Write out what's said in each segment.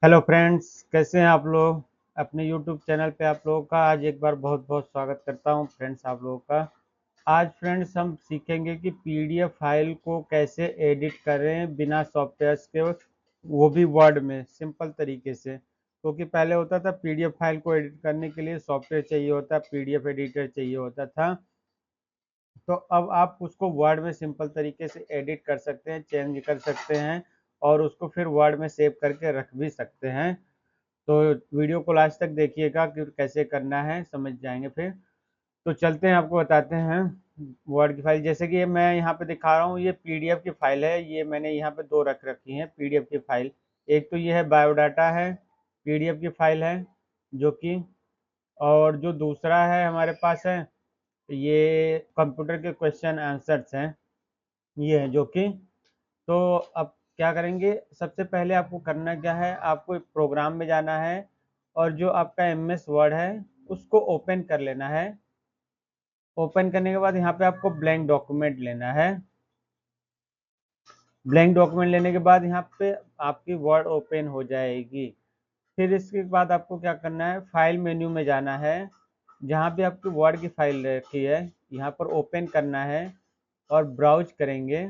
Hello friends, कैसे हैं आप लोग। अपने यूट्यूब चैनल पे आप लोगों का आज एक बार बहुत बहुत स्वागत करता हूं फ्रेंड्स आप लोगों का। आज फ्रेंड्स हम सीखेंगे कि पीडीएफ फाइल को कैसे एडिट करें बिना सॉफ्टवेयर्स के, वो भी वर्ड में सिंपल तरीके से। क्योंकि पहले होता था पीडीएफ फाइल को एडिट करने के लिए सॉफ्टवेयर चाहिए होता, पीडीएफ एडिटर चाहिए होता था। तो अब आप उसको वर्ड में सिंपल तरीके से एडिट कर सकते हैं, चेंज कर सकते हैं और उसको फिर वर्ड में सेव करके रख भी सकते हैं। तो वीडियो को लास्ट तक देखिएगा कि कैसे करना है, समझ जाएंगे फिर। तो चलते हैं, आपको बताते हैं वर्ड की फाइल। जैसे कि ये मैं यहाँ पे दिखा रहा हूँ, ये पीडीएफ की फाइल है। ये मैंने यहाँ पे दो रख रखी हैं पीडीएफ की फाइल। एक तो ये है बायोडाटा है, पीडीएफ की फाइल है जो कि, और जो दूसरा है हमारे पास है, ये कंप्यूटर के क्वेश्चन आंसर्स हैं। ये है जो कि, तो अब क्या करेंगे, सबसे पहले आपको करना क्या है, आपको एक प्रोग्राम में जाना है और जो आपका एमएस वर्ड है उसको ओपन कर लेना है। ओपन करने के बाद यहाँ पे आपको ब्लैंक डॉक्यूमेंट लेना है। ब्लैंक डॉक्यूमेंट लेने के बाद यहाँ पे आपकी वर्ड ओपन हो जाएगी। फिर इसके बाद आपको क्या करना है, फाइल मेन्यू में जाना है। जहाँ भी आपकी वर्ड की फाइल रखी है यहाँ पर ओपन करना है और ब्राउज करेंगे।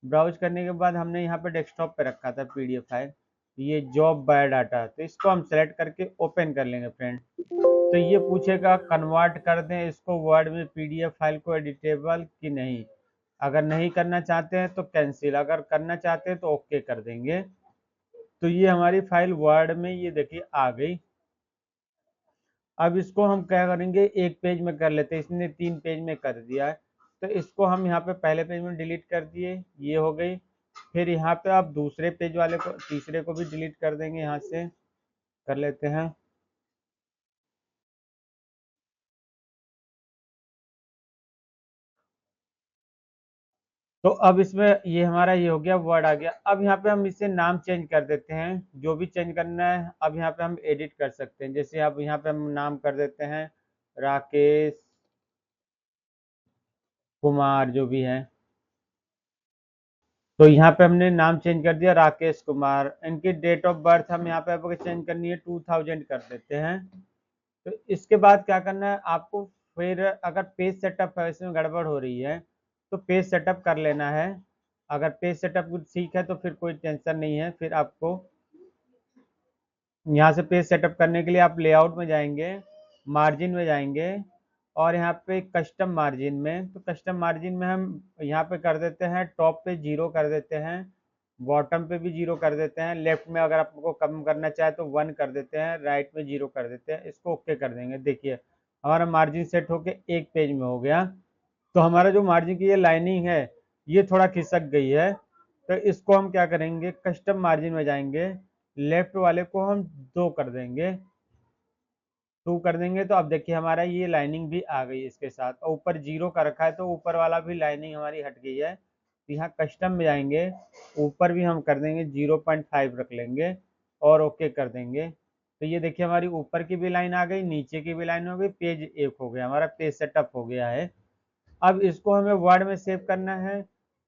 ब्राउज करने के बाद हमने यहाँ पे डेस्कटॉप पे रखा था पीडीएफ फाइल, ये जॉब बायोडाटा, तो इसको हम सेलेक्ट करके ओपन कर लेंगे फ्रेंड। तो ये पूछेगा कन्वर्ट कर दें इसको वर्ड में पीडीएफ फाइल को एडिटेबल कि नहीं। अगर नहीं करना चाहते हैं तो कैंसिल, अगर करना चाहते हैं तो ओके कर देंगे। तो ये हमारी फाइल वर्ड में, ये देखिए आ गई। अब इसको हम क्या करेंगे, एक पेज में कर लेते हैं, इसने 3 पेज में कर दिया है। तो इसको हम यहाँ पे पहले पेज में डिलीट कर दिए, ये हो गई। फिर यहाँ पे आप दूसरे पेज वाले को, तीसरे को भी डिलीट कर देंगे, यहाँ से कर लेते हैं। तो अब इसमें ये हमारा ये हो गया, वर्ड आ गया। अब यहाँ पे हम इसे नाम चेंज कर देते हैं, जो भी चेंज करना है अब यहाँ पे हम एडिट कर सकते हैं। जैसे अब यहाँ पे हम नाम कर देते हैं राकेश कुमार, जो भी है। तो यहाँ पे हमने नाम चेंज कर दिया राकेश कुमार। इनकी डेट ऑफ बर्थ हम यहाँ पे आपको चेंज करनी है, 2000 कर देते हैं। तो इसके बाद क्या करना है आपको, फिर अगर पेज सेटअप है इसमें गड़बड़ हो रही है तो पेज सेटअप कर लेना है। अगर पेज सेटअप ठीक है तो फिर कोई टेंशन नहीं है। फिर आपको यहाँ से पेज सेटअप करने के लिए आप लेआउट में जाएंगे, मार्जिन में जाएंगे और यहाँ पे कस्टम मार्जिन में, तो कस्टम मार्जिन में हम यहाँ पे कर देते हैं, टॉप पे 0 कर देते हैं, बॉटम पे भी 0 कर देते हैं, लेफ्ट में अगर आपको कम करना चाहे तो 1 कर देते हैं, राइट में 0 कर देते हैं। इसको ओके कर देंगे। देखिए हमारा मार्जिन सेट होके एक पेज में हो गया। तो हमारा जो मार्जिन की ये लाइनिंग है ये थोड़ा खिसक गई है। तो इसको हम क्या करेंगे, कस्टम मार्जिन में जाएंगे, लेफ्ट वाले को हम 2 कर देंगे, 2 कर देंगे। तो अब देखिए हमारा ये लाइनिंग भी आ गई इसके साथ, और ऊपर 0 का रखा है तो ऊपर वाला भी लाइनिंग हमारी हट गई है। तो यहाँ कस्टम में जाएंगे, ऊपर भी हम कर देंगे 0.5 रख लेंगे और ओके कर देंगे। तो ये देखिए हमारी ऊपर की भी लाइन आ गई, नीचे की भी लाइन हो गई, पेज एक हो गया, हमारा पेज सेटअप हो गया है। अब इसको हमें वर्ड में सेव करना है,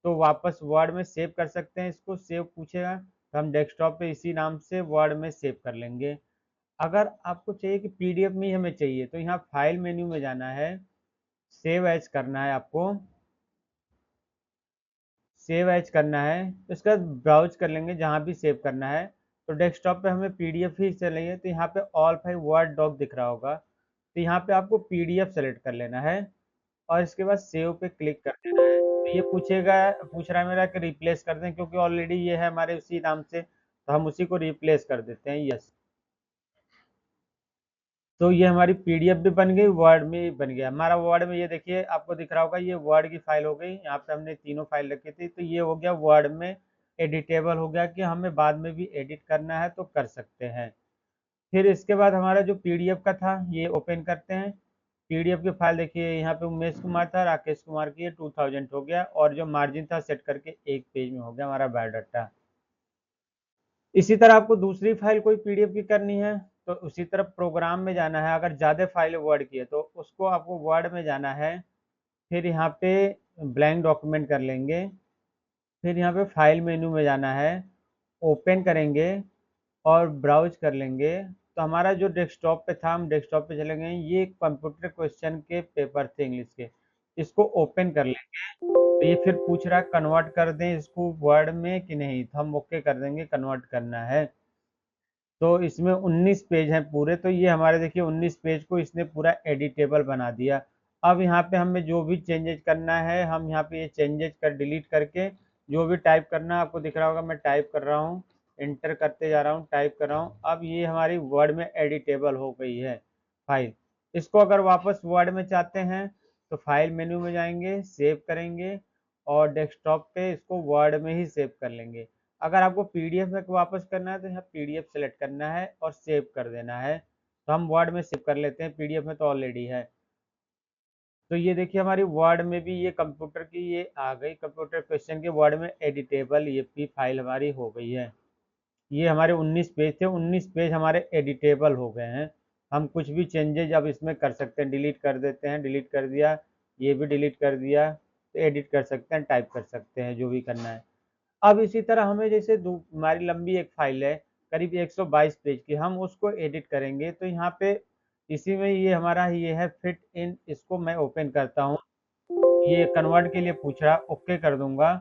तो वापस वर्ड में सेव कर सकते हैं। इसको सेव पूछेगा तो हम डेस्कटॉप पे इसी नाम से वर्ड में सेव कर लेंगे। अगर आपको चाहिए कि पीडीएफ में ही हमें चाहिए तो यहाँ फाइल मेन्यू में जाना है, सेव एज करना है आपको, सेव एज करना है। तो इसका ब्राउज कर लेंगे जहाँ भी सेव करना है। तो डेस्कटॉप पे हमें पीडीएफ ही चाहिए, तो यहाँ पे ऑल फाइल वर्ड डॉक दिख रहा होगा, तो यहाँ पे आपको पीडीएफ सेलेक्ट कर लेना है और इसके बाद सेव पे क्लिक कर देना है। तो ये पूछ रहा है मेरा कि रिप्लेस कर दें, क्योंकि ऑलरेडी ये है हमारे उसी नाम से, तो हम उसी को रिप्लेस कर देते हैं, यस। तो ये हमारी पीडीएफ भी बन गई, वर्ड में भी बन गया हमारा। वर्ड में ये देखिए आपको दिख रहा होगा, ये वर्ड की फाइल हो गई। यहाँ पे हमने तीनों फाइल रखी थी, तो ये हो गया वर्ड में एडिटेबल हो गया, कि हमें बाद में भी एडिट करना है तो कर सकते हैं। फिर इसके बाद हमारा जो पीडीएफ का था ये ओपन करते हैं। पीडीएफ की फाइल देखिए, यहाँ पे उमेश कुमार था, राकेश कुमार की, ये 2000 हो गया और जो मार्जिन था सेट करके एक पेज में हो गया हमारा बायोडाटा। इसी तरह आपको दूसरी फाइल कोई पीडीएफ की करनी है तो उसी तरह प्रोग्राम में जाना है। अगर ज़्यादा फाइल वर्ड की है तो उसको आपको वर्ड में जाना है, फिर यहाँ पे ब्लैंक डॉक्यूमेंट कर लेंगे, फिर यहाँ पे फाइल मेन्यू में जाना है, ओपन करेंगे और ब्राउज कर लेंगे तो हमारा जो डेस्कटॉप पे था, हम डेस्कटॉप पे चले गए। ये कंप्यूटर क्वेश्चन के पेपर थे इंग्लिश के, इसको ओपन कर लेंगे। तो ये फिर पूछ रहा है कन्वर्ट कर दें इसको वर्ड में कि नहीं, तो हम ओके कर देंगे, कन्वर्ट करना है। तो इसमें 19 पेज हैं पूरे, तो ये हमारे देखिए 19 पेज को इसने पूरा एडिटेबल बना दिया। अब यहाँ पे हमें जो भी चेंजेज करना है, हम यहाँ पे ये चेंजेज कर डिलीट करके जो भी टाइप करना है, आपको दिख रहा होगा मैं टाइप कर रहा हूँ, एंटर करते जा रहा हूँ, टाइप कर रहा हूँ। अब ये हमारी वर्ड में एडिटेबल हो गई है फाइल। इसको अगर वापस वर्ड में चाहते हैं तो फाइल मेन्यू में जाएंगे, सेव करेंगे और डेस्कटॉप पे इसको वर्ड में ही सेव कर लेंगे। अगर आपको पीडीएफ में वापस करना है तो यहाँ पीडीएफ सेलेक्ट करना है और सेव कर देना है। तो हम वर्ड में सेव कर लेते हैं, पीडीएफ में तो ऑलरेडी है। तो ये देखिए हमारी वर्ड में भी ये कंप्यूटर की ये आ गई, कंप्यूटर क्वेश्चन के वर्ड में एडिटेबल ये भी फाइल हमारी हो गई है। ये हमारे 19 पेज थे, 19 पेज हमारे एडिटेबल हो गए हैं। हम कुछ भी चेंजेज अब इसमें कर सकते हैं, डिलीट कर देते हैं, डिलीट कर दिया, ये भी डिलीट कर दिया, तो एडिट कर सकते हैं, टाइप कर सकते हैं, जो भी करना है। अब इसी तरह हमें जैसे हमारी लंबी एक फाइल है करीब 122 पेज की, हम उसको एडिट करेंगे। तो यहाँ पे इसी में ये हमारा ये है फिट इन, इसको मैं ओपन करता हूँ। ये कन्वर्ट के लिए पूछ रहा, ओके कर दूंगा।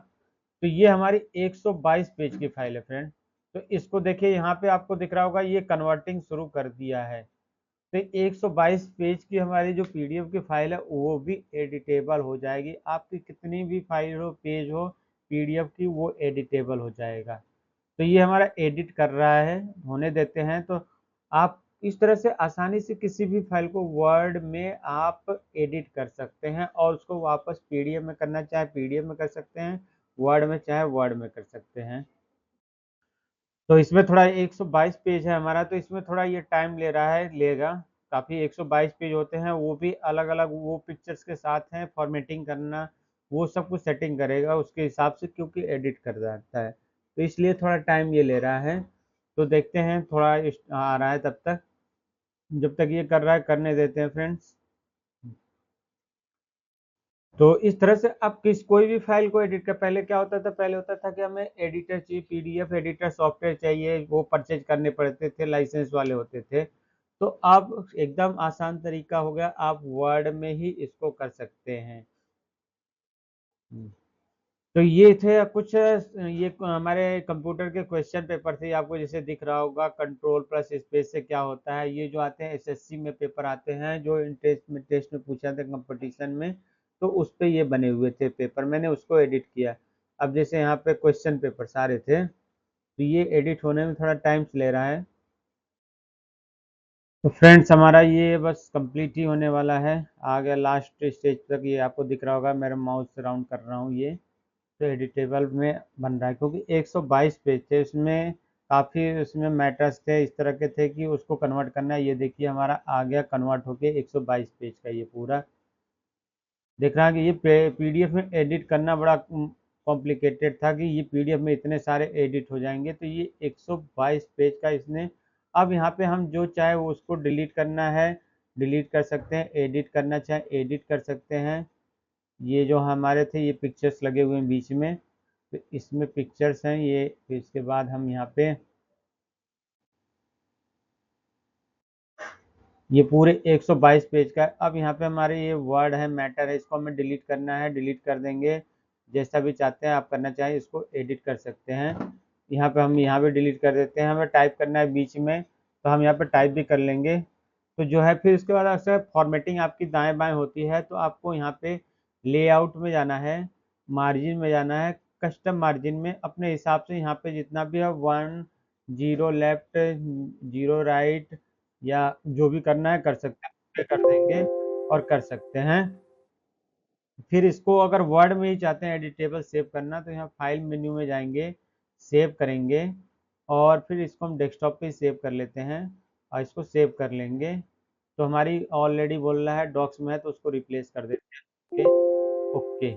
तो ये हमारी 122 पेज की फाइल है फ्रेंड। तो इसको देखिए यहाँ पे आपको दिख रहा होगा ये कन्वर्टिंग शुरू कर दिया है। तो 122 पेज की हमारी जो पीडीएफ की फाइल है वो भी एडिटेबल हो जाएगी। आपकी कितनी भी फाइल हो, पेज हो पीडीएफ की, वो एडिटेबल हो जाएगा। तो ये हमारा एडिट कर रहा है, होने देते हैं। तो आप इस तरह से आसानी से किसी भी फाइल को वर्ड में आप एडिट कर सकते हैं और उसको वापस पीडीएफ में करना चाहे पीडीएफ में कर सकते हैं, वर्ड में चाहे वर्ड में कर सकते हैं। तो इसमें थोड़ा 122 पेज है हमारा, तो इसमें थोड़ा ये टाइम ले रहा है, लेगा काफ़ी। 122 पेज होते हैं, वो भी अलग अलग वो पिक्चर्स के साथ हैं, फॉर्मेटिंग करना वो सब कुछ सेटिंग करेगा उसके हिसाब से, क्योंकि एडिट कर जाता है। तो इसलिए थोड़ा टाइम ये ले रहा है। तो देखते हैं थोड़ा आ रहा है, तब तक जब तक ये कर रहा है करने देते हैं फ्रेंड्स। तो इस तरह से आप किस कोई भी फाइल को एडिट कर, पहले क्या होता था, पहले होता था कि हमें एडिटर चाहिए, पीडीएफ एडिटर सॉफ्टवेयर चाहिए, वो परचेज करने पड़ते थे, लाइसेंस वाले होते थे। तो अब एकदम आसान तरीका हो गया, आप वर्ड में ही इसको कर सकते हैं। तो ये थे कुछ ये हमारे कंप्यूटर के क्वेश्चन पेपर थे। आपको जैसे दिख रहा होगा कंट्रोल प्लस स्पेस से क्या होता है, ये जो आते हैं एसएससी में पेपर आते हैं, जो टेस्ट में पूछा था कंपटीशन में, तो उस पे ये बने हुए थे पेपर, मैंने उसको एडिट किया। अब जैसे यहाँ पे क्वेश्चन पेपर सारे थे, तो ये एडिट होने में थोड़ा टाइम ले रहा है। तो फ्रेंड्स हमारा ये बस कंप्लीट ही होने वाला है, आ गया लास्ट स्टेज तक। ये आपको दिख रहा होगा, मेरा माउस राउंड कर रहा हूँ, ये तो एडिटेबल में बन रहा है, क्योंकि 122 पेज थे उसमें, काफ़ी उसमें मैटर्स थे इस तरह के थे कि उसको कन्वर्ट करना है। ये देखिए हमारा आ गया कन्वर्ट होके 122 पेज का ये पूरा। देख रहा है कि ये पीडीएफ में एडिट करना बड़ा कॉम्प्लिकेटेड था, कि ये पीडीएफ में इतने सारे एडिट हो जाएंगे। तो ये 122 पेज का इसने। अब यहाँ पे हम जो चाहे वो उसको डिलीट करना है डिलीट कर सकते हैं, एडिट करना चाहे एडिट कर सकते हैं। ये जो हमारे थे ये पिक्चर्स लगे हुए हैं बीच में, तो इसमें पिक्चर्स हैं ये। फिर इसके बाद हम यहाँ पे ये पूरे 122 पेज का है। अब यहाँ पे हमारे ये वर्ड है, मैटर है, इसको हमें डिलीट करना है, डिलीट कर देंगे। जैसा भी चाहते हैं आप करना चाहें, इसको एडिट कर सकते हैं। यहाँ पे हम यहाँ पे डिलीट कर देते हैं, हमें टाइप करना है बीच में, तो हम यहाँ पे टाइप भी कर लेंगे। तो जो है फिर इसके बाद अक्सर फॉर्मेटिंग आपकी दाएं बाएं होती है, तो आपको यहाँ पे लेआउट में जाना है, मार्जिन में जाना है, कस्टम मार्जिन में अपने हिसाब से यहाँ पे जितना भी है 1 0 लेफ्ट 0 राइट या जो भी करना है कर सकते हैं, पे कर देंगे और कर सकते हैं। फिर इसको अगर वर्ड में ही चाहते हैं एडिटेबल सेव करना, तो यहाँ फाइल मेन्यू में जाएंगे, सेव करेंगे और फिर इसको हम डेस्कटॉप पे सेव कर लेते हैं और इसको सेव कर लेंगे। तो हमारी ऑलरेडी बोल रहा है डॉक्स में है, तो उसको रिप्लेस कर देते हैं, ओके ओके।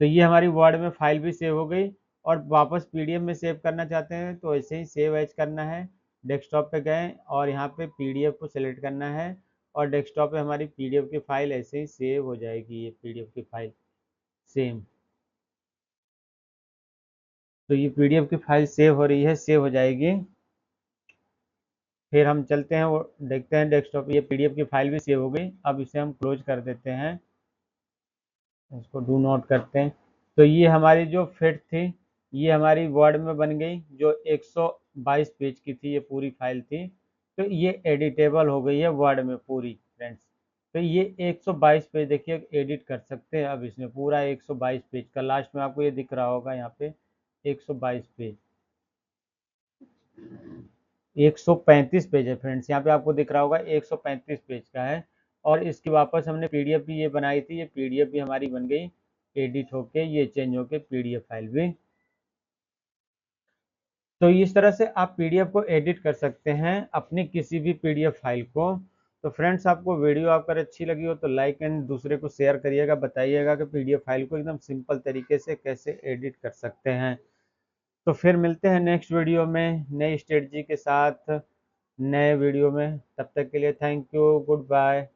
तो ये हमारी वर्ड में फाइल भी सेव हो गई। और वापस पीडीएफ में सेव करना चाहते हैं तो ऐसे ही सेव एज करना है, डेस्कटॉप पे गए और यहाँ पे पीडीएफ को सेलेक्ट करना है और डेस्कटॉप पे हमारी पीडीएफ की फाइल ऐसे ही सेव हो जाएगी, ये पीडीएफ की फाइल सेम। तो ये पीडीएफ की फाइल सेव हो रही है, सेव हो जाएगी। फिर हम चलते हैं वो देखते हैं डेस्कटॉप पे, ये पीडीएफ की फाइल भी सेव हो गई। अब इसे हम क्लोज कर देते हैं, इसको डू नॉट करते हैं। तो ये हमारी जो फिट थी, ये हमारी वर्ड में बन गई, जो 122 पेज की थी ये पूरी फाइल थी। तो ये एडिटेबल हो गई है वर्ड में पूरी फ्रेंड्स। तो ये 122 पेज देखिए एडिट कर सकते हैं अब इसमें, पूरा 122 पेज का, लास्ट में आपको ये दिख रहा होगा यहाँ पे 122 पेज। 135 पेज है फ्रेंड्स, यहाँ पे आपको दिख रहा होगा 135 पेज का है। और इसकी वापस हमने पीडीएफ भी ये बनाई थी, ये पीडीएफ भी हमारी बन गई, एडिट होके ये चेंज होके पीडीएफ फाइल भी। तो इस तरह से आप पीडीएफ को एडिट कर सकते हैं अपनी किसी भी पीडीएफ फाइल को। तो फ्रेंड्स आपको वीडियो अगर अच्छी लगी हो तो लाइक एंड दूसरे को शेयर करिएगा, बताइएगा कि पीडीएफ फाइल को एकदम सिंपल तरीके से कैसे एडिट कर सकते हैं। तो फिर मिलते हैं नेक्स्ट वीडियो में नई स्ट्रेटजी के साथ, नए वीडियो में। तब तक के लिए थैंक यू, गुड बाय।